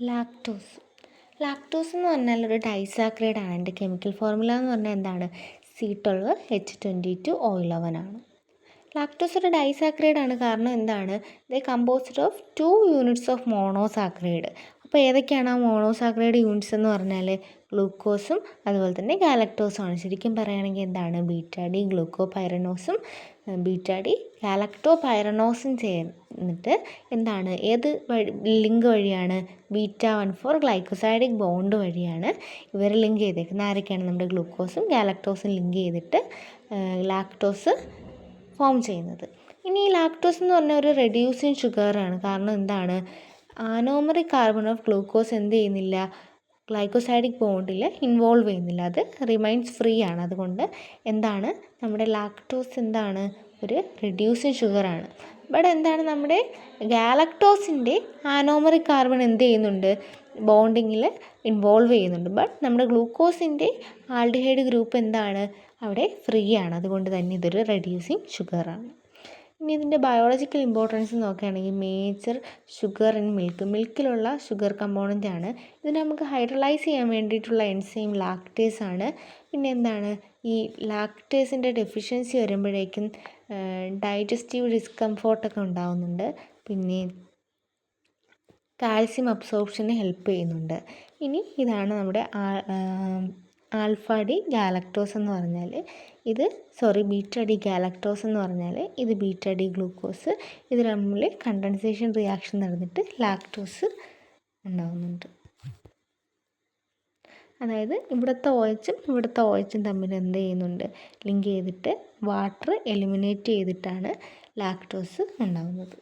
Lactose. Lactose എന്ന് പറഞ്ഞാൽ ഒരു ഡൈസാക്രൈഡ് ആണ്. അതിൻ്റെ കെമിക്കൽ ഫോർമുല എന്ന് പറഞ്ഞാൽ എന്താണ്? C12H22O11 ആണ്. ലാക്ടോസ് ഒരു ഡൈസാക്രൈഡ് ആണ്. കാരണം എന്താണ്? They composed of 2 units of monosaccharide. അപ്പോൾ ഏതൊക്കെയാണ് ആ മോണോസാക്രൈഡ് യൂണിറ്റ്സ് എന്ന് പറഞ്ഞാൽ ഗ്ലൂക്കോസും അതുപോലെ തന്നെ ഗാലക്ടോസും ആണ്. ശരിക്കും പറയുകയാണെങ്കിൽ എന്താണ്? ബീറ്റാഡി ഗ്ലൂക്കോപൈറനോസും ബീറ്റാഡി ഗാലക്ടോപൈറനോസും ചേർന്നിട്ട് എന്താണ്? ഏത് ലിങ്ക് വഴിയാണ്? β14 ഗ്ലൈക്കോസൈഡിക് ബോണ്ട് വഴിയാണ് ഇവർ ലിങ്ക് ചെയ്തേക്കുന്നത്. ആരൊക്കെയാണ്? നമ്മുടെ ഗ്ലൂക്കോസും ഗാലക്ടോസും ലിങ്ക് ചെയ്തിട്ട് ലാക്ടോസ് ഫോം ചെയ്യുന്നത്. ഇനി ഈ ലാക്ടോസ് എന്ന് പറഞ്ഞാൽ ഒരു റെഡ്യൂസിങ് ഷുഗറാണ്. കാരണം എന്താണ്? ആനോമറിക് കാർബൺ ഓഫ് ഗ്ലൂക്കോസ് എന്ത് ചെയ്യുന്നില്ല? ഗ്ലൈക്കോസൈഡിക് ബോണ്ടിൽ ഇൻവോൾവ് ചെയ്യുന്നില്ല. അത് റിമൈൻസ് ഫ്രീ ആണ്. അതുകൊണ്ട് എന്താണ്? നമ്മുടെ ലാക്ടോസ് എന്താണ്? ഒരു റെഡ്യൂസിങ് ഷുഗറാണ്. ഇവിടെ എന്താണ്? നമ്മുടെ ഗാലക്ടോസിൻ്റെ ആനോമറിക് കാർബൺ എന്ത് ചെയ്യുന്നുണ്ട്? ബോണ്ടിങ്ങിൽ ഇൻവോൾവ് ചെയ്യുന്നുണ്ട്. ബട്ട് നമ്മുടെ ഗ്ലൂക്കോസിൻ്റെ ആൽഡിഹൈഡ് ഗ്രൂപ്പ് എന്താണ്? അവിടെ ഫ്രീ ആണ്. അതുകൊണ്ട് തന്നെ ഇതൊരു റെഡ്യൂസിങ് ഷുഗറാണ്. ഇനി ഇതിൻ്റെ ബയോളജിക്കൽ ഇമ്പോർട്ടൻസ് നോക്കുകയാണെങ്കിൽ മേജർ ഷുഗർ ഇൻ മിൽക്കിലുള്ള ഷുഗർ കമ്പോണൻ്റ് ആണ്. ഇതിനെ നമുക്ക് ഹൈഡ്രലൈസ് ചെയ്യാൻ വേണ്ടിയിട്ടുള്ള എൻസൈം ലാക്ടേസ് ആണ്. പിന്നെ എന്താണ്? ഈ ലാക്ടേസിൻ്റെ ഡെഫിഷ്യൻസി വരുമ്പോഴേക്കും ഡൈജസ്റ്റീവ് ഡിസ്കംഫോർട്ടൊക്കെ ഉണ്ടാകുന്നുണ്ട്. പിന്നെ കാൽസ്യം അബ്സോർപ്ഷന് ഹെൽപ്പ് ചെയ്യുന്നുണ്ട്. ഇനി ഇതാണ് നമ്മുടെ ആൽഫ ഡി ഗാലക്ടോസ് എന്ന് പറഞ്ഞാൽ ബീറ്റ ഡി ഗാലക്ടോസ് എന്ന് പറഞ്ഞാൽ ഇത് ബീറ്റ ഡി ഗ്ലൂക്കോസ്. ഇത് തമ്മിൽ കണ്ടൻസേഷൻ റിയാക്ഷൻ നടന്നിട്ട് ലാക്ടോസ് ഉണ്ടാകുന്നുണ്ട്. അതായത് ഇവിടുത്തെ OHും തമ്മിൽ എന്ത് ചെയ്യുന്നുണ്ട്? ലിങ്ക് ചെയ്തിട്ട് വാട്ടർ എലിമിനേറ്റ് ചെയ്തിട്ടാണ് ലാക്ടോസ് ഉണ്ടാകുന്നത്.